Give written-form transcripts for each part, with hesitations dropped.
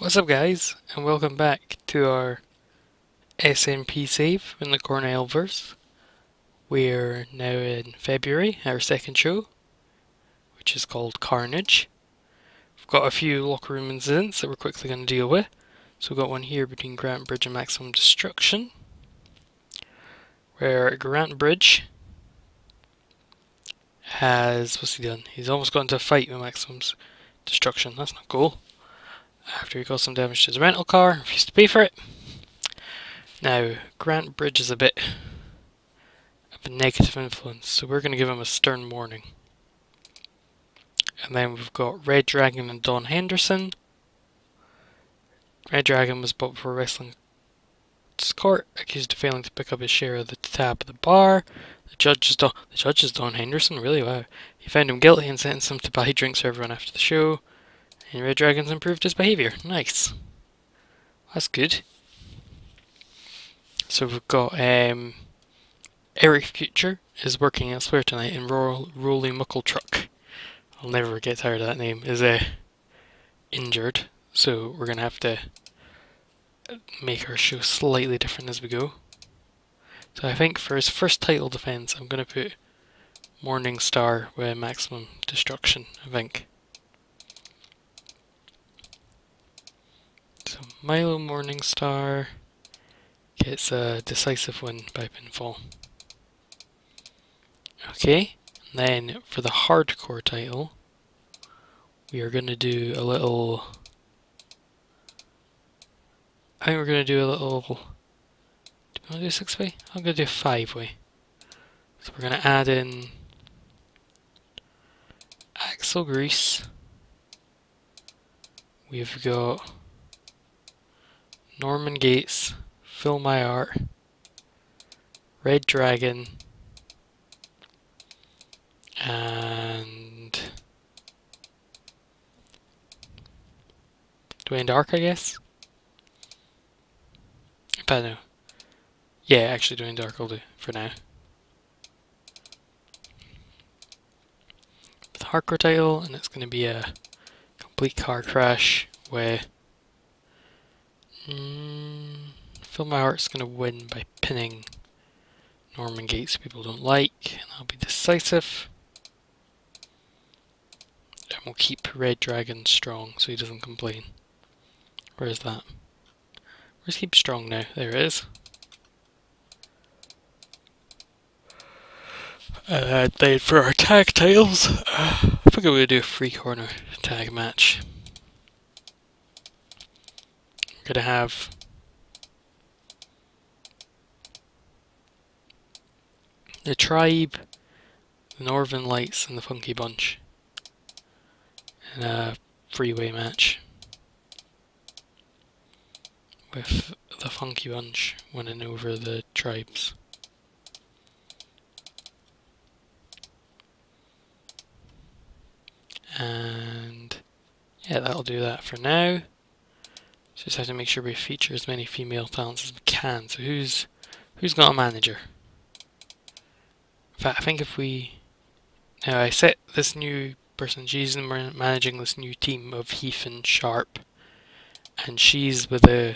What's up guys, and welcome back to our SNP save in the CornellVerse. We're now in February, our second show, which is called Carnage. We've got a few locker room incidents that we're quickly going to deal with. So we've got one here between Grant Bridge and Maximum Destruction, where Grant Bridge has, what's he done? He's almost got into a fight with Maximum's Destruction. That's not cool. After he caused some damage to his rental car, refused to pay for it. Now, Grant Bridge is a bit of a negative influence, so we're going to give him a stern warning. And then we've got Red Dragon and Don Henderson. Red Dragon was brought before wrestling court, accused of failing to pick up his share of the tab of the bar. The judge is Don Henderson, really? Wow. He found him guilty and sentenced him to buy drinks for everyone after the show. And Red Dragon's improved his behaviour. Nice. That's good. So we've got Eric Future is working elsewhere tonight in Rolly Muckle Truck. I'll never get tired of that name. Is injured, so we're gonna have to make our show slightly different as we go. So I think for his first title defense, I'm gonna put Morning Star with Maximum Destruction. I think. So Milo Morningstar gets a decisive win by pinfall. Okay, and then for the hardcore title, we are going to do a little... I think we're going to do a little... Do you want to do 6-way? I'm going to do 5-way. So we're going to add in Axel Grease. We've got Norman Gates, Phil My Art, Red Dragon, and Dwayne Dark, I guess? But no. Yeah, actually Dwayne Dark will do for now. The hardcore title, and it's going to be a complete car crash where Phil My Heart's going to win by pinning Norman Gates, people don't like, and that'll be decisive. And we'll keep Red Dragon strong so he doesn't complain. Where is that? Where's keep strong now? There it is. Then for our tag titles, I think I'm going to do a free corner tag match. We're going to have the Tribe, the Northern Lights, and the Funky Bunch in a freeway match, with the Funky Bunch winning over the Tribes. And yeah, that'll do that for now. Just have to make sure we feature as many female talents as we can. So who's got a manager? In fact, I think if we... Now I set this new person, she's managing this new team of Heath and Sharp. And she's with a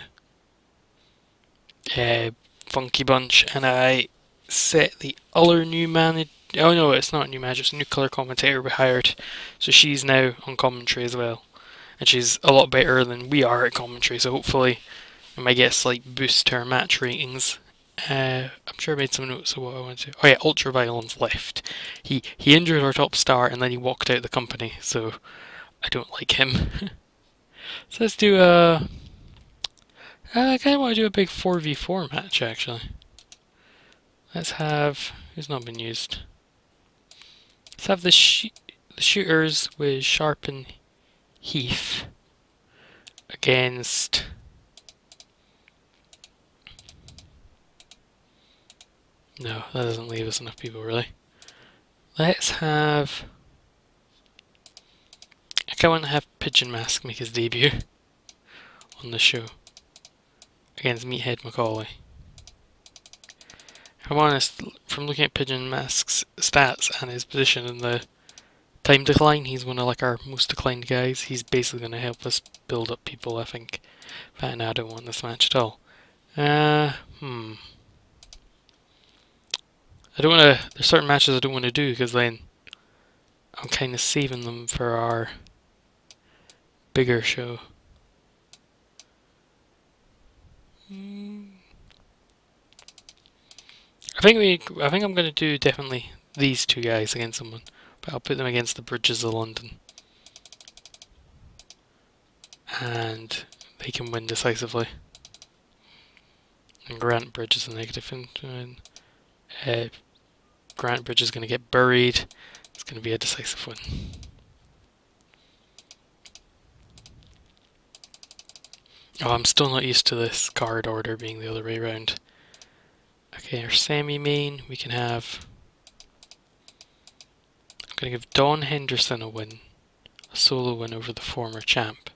Funky Bunch. And I set the other new manager... Oh no, it's not a new manager, it's a new colour commentator we hired. So she's now on commentary as well. And she's a lot better than we are at commentary, so hopefully we might get a slight boost to our match ratings. I'm sure I made some notes of what I want to... Oh yeah, Ultraviolence left. He injured our top star and then he walked out of the company, so I don't like him. So let's do a... I kind of want to do a big 4v4 match, actually. Let's have... Who's not been used? Let's have the shooters with Sharp and Heath against... No, that doesn't leave us enough people, really. Let's have... I kind of want to have Pigeon Mask make his debut on the show against Meathead Macaulay. I'm honest, from looking at Pigeon Mask's stats and his position in the time decline. He's one of like our most declined guys. He's basically going to help us build up people, I think. But no, I don't want this match at all. I don't want to. There's certain matches I don't want to do because then I'm kind of saving them for our bigger show. I think I'm going to do definitely these two guys against someone, but I'll put them against the Bridges of London, and they can win decisively. And Grant Bridge is a negative, and Grant Bridge is going to get buried. It's going to be a decisive win. Oh, I'm still not used to this card order being the other way around. Okay, our semi-main, we can have... I'm going to give Don Henderson a win. A solo win over the former champ.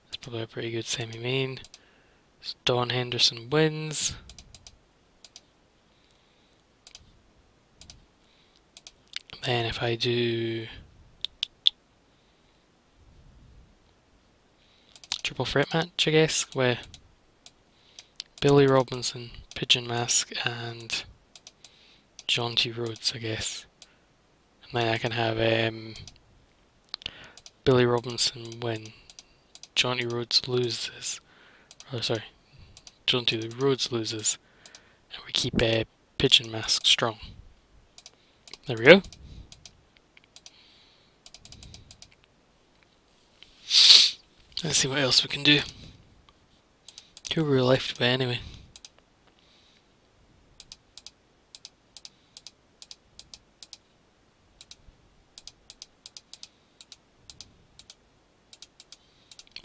That's probably a pretty good semi-main. So Don Henderson wins. Then if I do... triple threat match, I guess, where Billy Robinson, Pigeon Mask, and John T. Rhodes, I guess. And then I can have Billy Robinson win. John T. Rhodes loses. Oh, sorry. John T. Rhodes loses. And we keep Pigeon Mask strong. There we go. Let's see what else we can do. Who we're left with anyway.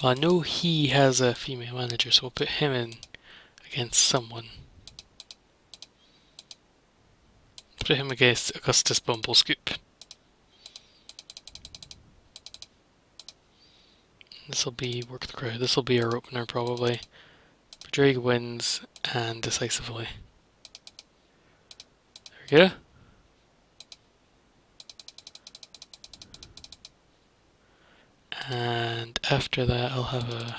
Well, I know he has a female manager, so we'll put him in against someone. Put him against Augustus Bumblescoop. This will be work the crowd. This will be our opener probably. Drake wins and decisively. There we go. And after that I'll have a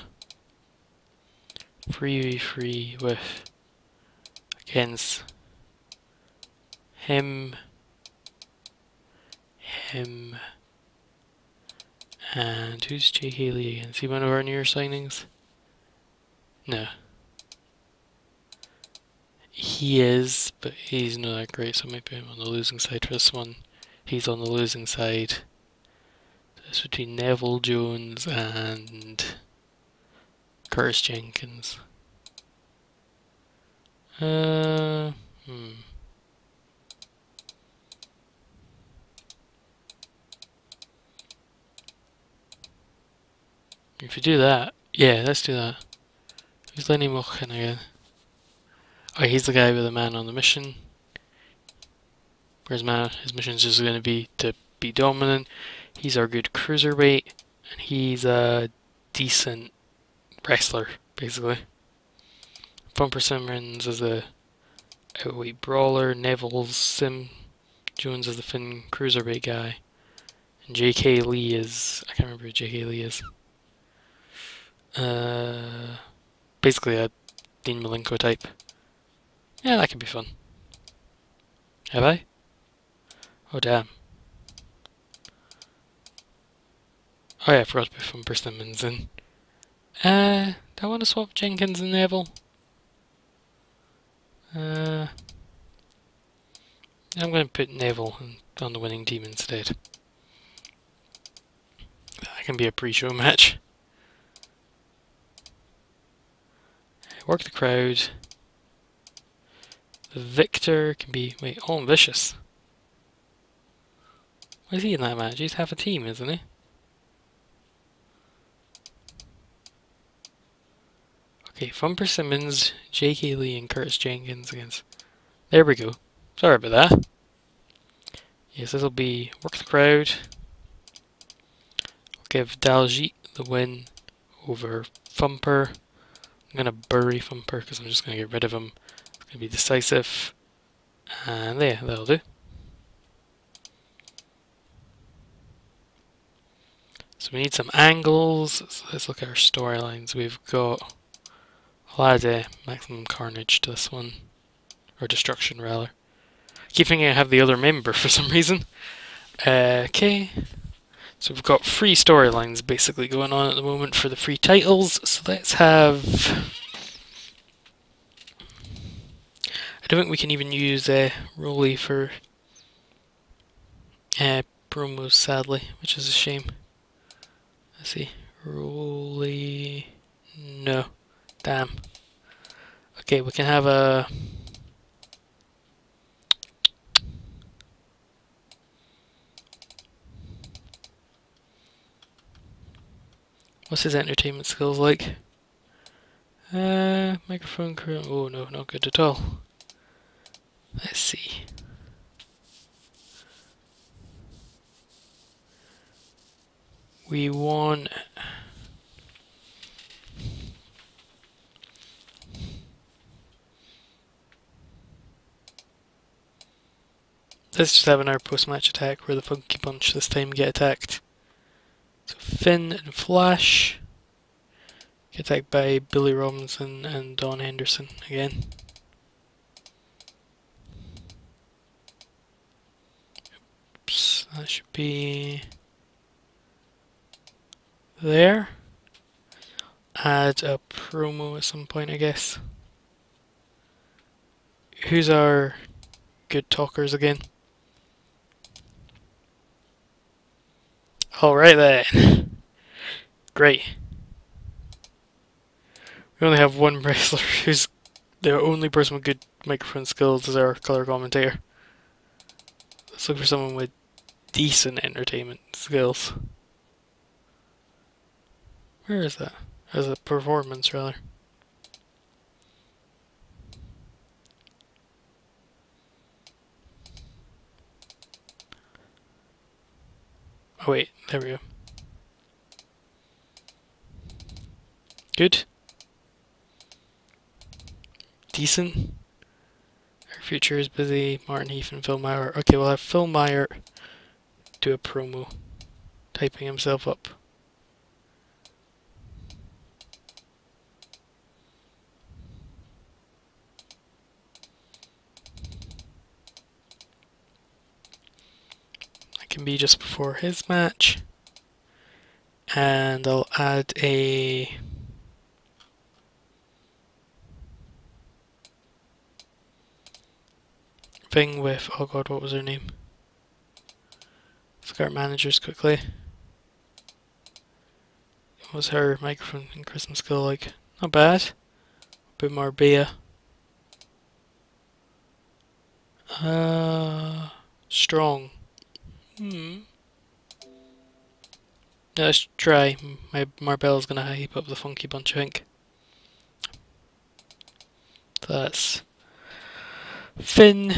3v3 with against him, and who's Jake Haley again? Is he one of our newer signings? No. He is, but he's not that great, so I might put him on the losing side for this one. He's on the losing side. So it's between Neville Jones and Curtis Jenkins. If you do that, yeah, let's do that. Who's Lenny Mochen again? Oh, he's the guy with the man on the mission. Where's man? His mission's just going to be to be dominant. He's our good cruiserweight, and he's a decent wrestler, basically. Bumper Simmons is a outweight brawler. Neville's Jones is the Finn cruiserweight guy. And J.K. Lee is... I can't remember who J.K. Lee is. Basically a Dean Malenko type. Yeah, that could be fun. Have I? Oh damn. Oh yeah, I forgot to put Bumper Simmons in. Do I want to swap Jenkins and Neville? I'm going to put Neville on the winning team instead. That can be a pre-show match. Work the crowd. The victor can be... Wait, All Vicious. Why is he in that match? He's half a team, isn't he? Okay, Bumper Simmons, J.K. Lee and Curtis Jenkins against... There we go. Sorry about that. Yes, this will be Work the Crowd. I'll give Daljeet the win over Thumper. I'm going to bury Thumper because I'm just going to get rid of him. It's going to be decisive. And yeah, that'll do. So we need some angles. So let's look at our storylines. We've got, I'll add maximum carnage to this one, or destruction rather. I keep thinking I have the other member for some reason. Okay, so we've got 3 storylines basically going on at the moment for the 3 titles. So let's have, I don't think we can even use Rolly for promos, sadly, which is a shame. Let's see, Rolly, no, damn. Okay, we can have a, what's his entertainment skills like? Microphone crew, oh no, not good at all. Let's see. We want, let's just have an hour post-match attack where the Funky Bunch this time get attacked. So Finn and Flash get attacked by Billy Robinson and Don Henderson again. Oops, that should be there. Add a promo at some point, I guess. Who's our good talkers again? Alright then. Great. We only have one wrestler who's the only person with good microphone skills as our color commentator. Let's look for someone with decent entertainment skills. Where is that? As a performance, rather. Oh wait, there we go. Good. Decent. Our future is busy. Martin Heath and Phil Meyer. Okay, we'll have Phil Meyer do a promo, typing himself up. Can be just before his match, and I'll add a thing with, oh god, what was her name? Let's look at our managers quickly. What was her microphone and charisma skill like? Not bad. A bit more Bea. Strong. Let's try. My Marbella's gonna hype up the Funky Bunch, I think. So that's Finn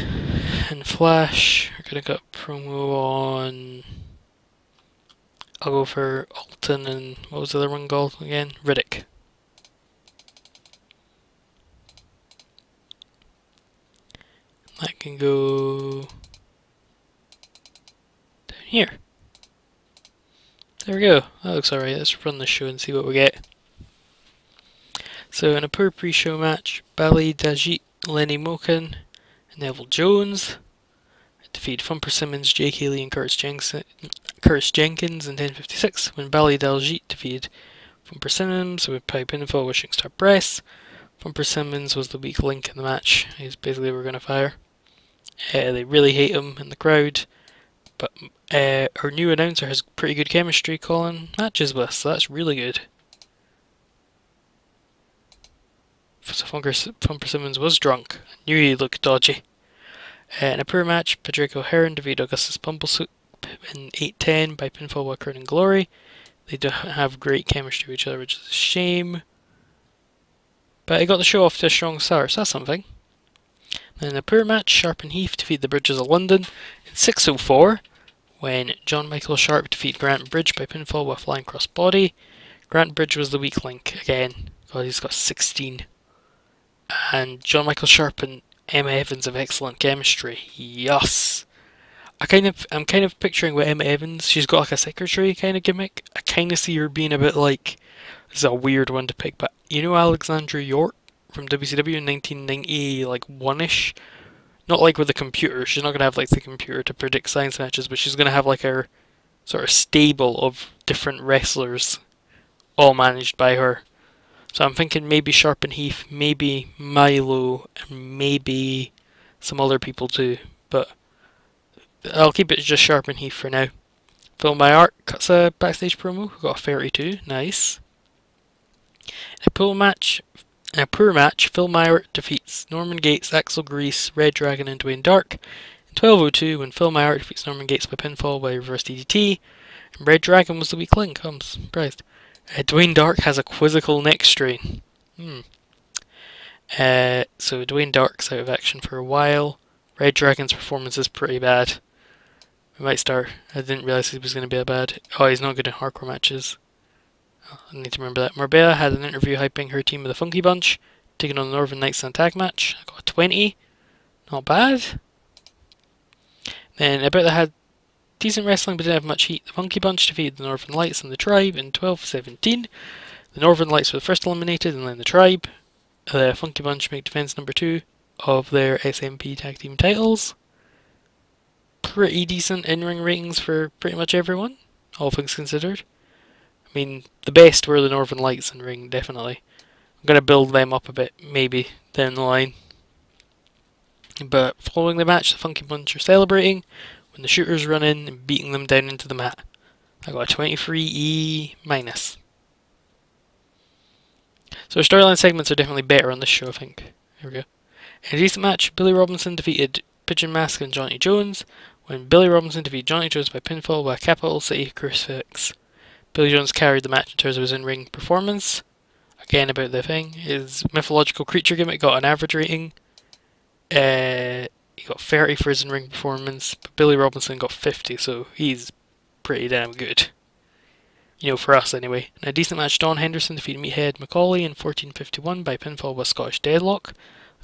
and Flash. We're gonna get promo on. I'll go for Alton and what was the other one called again? Riddick. That can go down here. There we go. That looks alright. Let's run the show and see what we get. So in a poor pre-show match, Bali Dajit, Lenny Moken, and Neville Jones defeat Fun Persimmons, Jake Haley, and Curtis Jenkins in 10:56. When Bali Daljit defeated Fun Persimmons with by pinfall with Shooting Star Press. Fun Persimmons was the weak link in the match. He's basically we're gonna fire. They really hate him in the crowd. But our new announcer has pretty good chemistry calling matches with us, so that's really good. So Fun Persimmons was drunk. I knew he looked dodgy. In a poor match, Patrick O'Hearn defeated Augustus Bumblesuit in 8-10 by pinfall with Crown and Glory. They don't have great chemistry with each other, which is a shame. But I got the show off to a strong start, so that's something. Then in a poor match, Sharp and Heath defeat the Bridges of London in 6:04 when John Michael Sharp defeated Grant Bridge by pinfall with flying cross body. Grant Bridge was the weak link again. God, he's got 16. And John Michael Sharp and Emma Evans have excellent chemistry. Yes! I'm kind of picturing with Emma Evans. She's got like a secretary kind of gimmick. I kind of see her being a bit like, this is a weird one to pick, but you know Alexandra York from WCW in 1990, like one-ish. Not like with the computer. She's not gonna have like the computer to predict science matches, but she's gonna have like her sort of stable of different wrestlers, all managed by her. So I'm thinking maybe Sharp and Heath, maybe Milo, and maybe some other people too. But I'll keep it just Sharp and Heath for now. Phil Myart cuts a backstage promo. Got a 32, nice. In a poor match, Phil Myart defeats Norman Gates, Axel Grease, Red Dragon, and Dwayne Dark. In 12:02, when Phil Myart defeats Norman Gates by pinfall by reverse DDT, and Red Dragon was the weak link. I'm surprised. Dwayne Dark has a quizzical neck strain. So Dwayne Dark's out of action for a while. Red Dragon's performance is pretty bad. We might start. I didn't realise he was going to be that bad. Oh, he's not good in hardcore matches. Oh, I need to remember that. Marbella had an interview hyping her team with the Funky Bunch, taking on the Northern Knights in a tag match. I got a 20. Not bad. Then I bet they had decent wrestling but didn't have much heat. The Funky Bunch defeated the Northern Lights and the Tribe in 12:17. The Northern Lights were the first eliminated and then the Tribe. The Funky Bunch make defense number 2 of their SNP tag team titles. Pretty decent in-ring ratings for pretty much everyone, all things considered. I mean, the best were the Northern Lights in ring, definitely. I'm going to build them up a bit, maybe, down the line. But following the match, the Funky Bunch are celebrating when the shooters run in and beating them down into the mat. I got a 23E minus. So our storyline segments are definitely better on this show, I think. Here we go. In a decent match, Billy Robinson defeated Pigeon Mask and Johnny Jones, when Billy Robinson defeated Johnny Jones by pinfall by a Capital City Crucifix. Billy Jones carried the match in terms of his in-ring performance. Again, about the thing, his mythological creature gimmick got an average rating. He got 30 for his in-ring performance, but Billy Robinson got 50, so he's pretty damn good. You know, for us anyway. In a decent match, Don Henderson defeated Meathead McCauley in 14:51 by pinfall with Scottish Deadlock.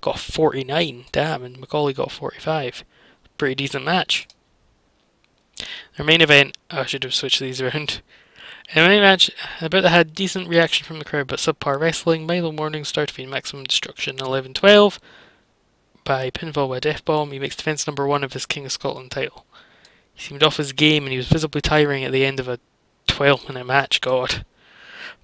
Got 49, damn, and McCauley got 45. Pretty decent match. Their main event, I should have switched these around. In the main match, I bet they had decent reaction from the crowd, but subpar wrestling. Milo Morningstar defeated Maximum Destruction in 11:12 by pinfall by Death Bomb. He makes defense number 1 of his King of Scotland title. He seemed off his game and he was visibly tiring at the end of a 12-minute match, god.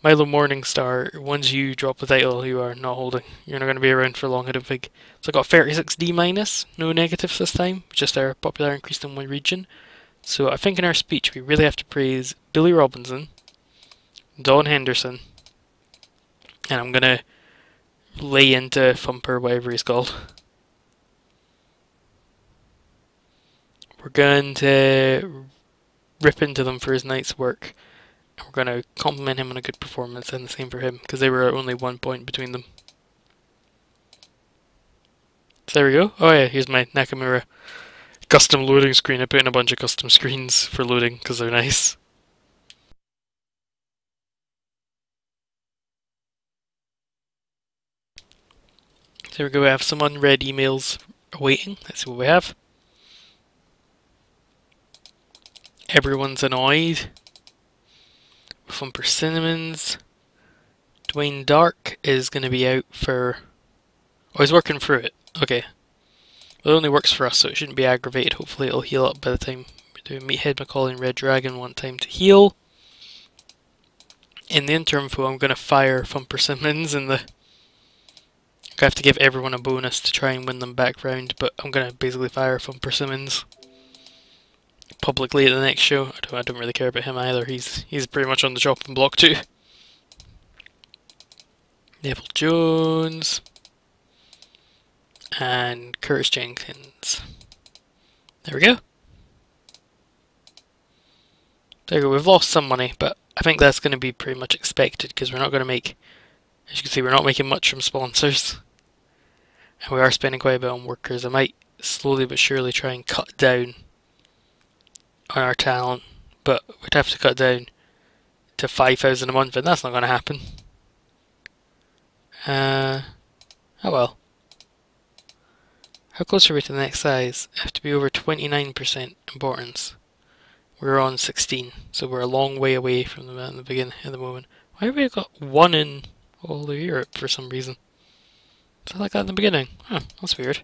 Milo Morningstar, once you drop the title, you are not holding. You're not going to be around for long, I don't think. So I got 36D minus, no negatives this time, just our popular increased in one region. So I think in our speech we really have to praise Billy Robinson, Don Henderson, and I'm going to lay into Thumper, whatever he's called. We're going to rip into them for his night's work. And we're going to compliment him on a good performance, and the same for him, because they were only 1 point between them. So there we go. Oh yeah, here's my Nakamura custom loading screen. I put in a bunch of custom screens for loading, because they're nice. So there we go, we have some unread emails awaiting. Let's see what we have. Everyone's annoyed. Thumper Cinnamons. Dwayne Dark is going to be out for... Oh, he's working through it. Okay. Well, it only works for us, so it shouldn't be aggravated. Hopefully it'll heal up by the time we do Meathead McCauley and Red Dragon want time to heal. In the interim, though, I'm going to fire Thumper Cinnamons in the... I have to give everyone a bonus to try and win them back round, but I'm going to basically fire Thumper Cinnamons publicly at the next show. I don't really care about him either. He's pretty much on the chopping block too. Neville Jones and Curtis Jenkins. There we go. There we go. We've lost some money, but I think that's going to be pretty much expected because we're not going to make, as you can see, we're not making much from sponsors, and we are spending quite a bit on workers. I might slowly but surely try and cut down on our talent, but we'd have to cut down to 5,000 a month, and that's not going to happen. Oh well. How close are we to the next size? I have to be over 29% importance. We're on 16, so we're a long way away from the in the beginning at the moment. Why have we got 1 in all of Europe for some reason? Is that like that in the beginning? Huh, that's weird.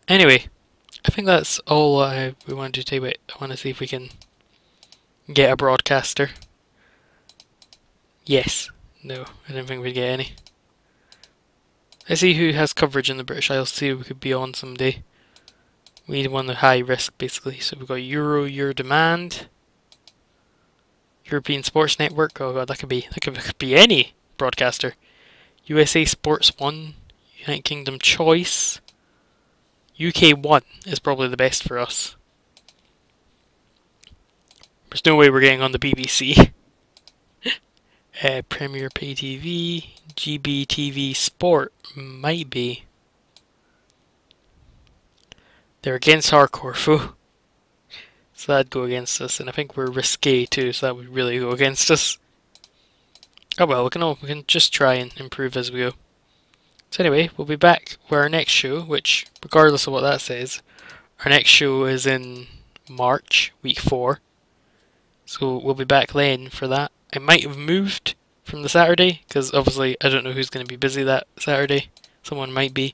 Anyway, I think that's all we want to do today. Wait, I want to see if we can get a broadcaster. Yes. No, I didn't think we'd get any. Let's see who has coverage in the British Isles, see who we could be on someday. We need one with high risk, basically. So we've got Euro Demand, European Sports Network. Oh god, that could be any broadcaster. USA Sports 1, United Kingdom Choice, UK 1 is probably the best for us. There's no way we're getting on the BBC. Premier Pay TV, GBTV Sport might be. They're against hardcore, foo. So that'd go against us, and I think we're risque too, so that would really go against us. Oh well, we can just try and improve as we go. So anyway, we'll be back with our next show, which, regardless of what that says, our next show is in March, week 4. So we'll be back then for that. I might have moved from the Saturday, because obviously I don't know who's going to be busy that Saturday. Someone might be,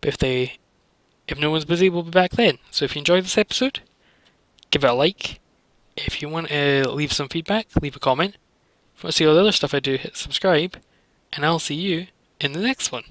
but if no one's busy, we'll be back then. So if you enjoyed this episode, give it a like. If you want to leave some feedback, leave a comment. If you want to see all the other stuff I do, hit subscribe, and I'll see you in the next one.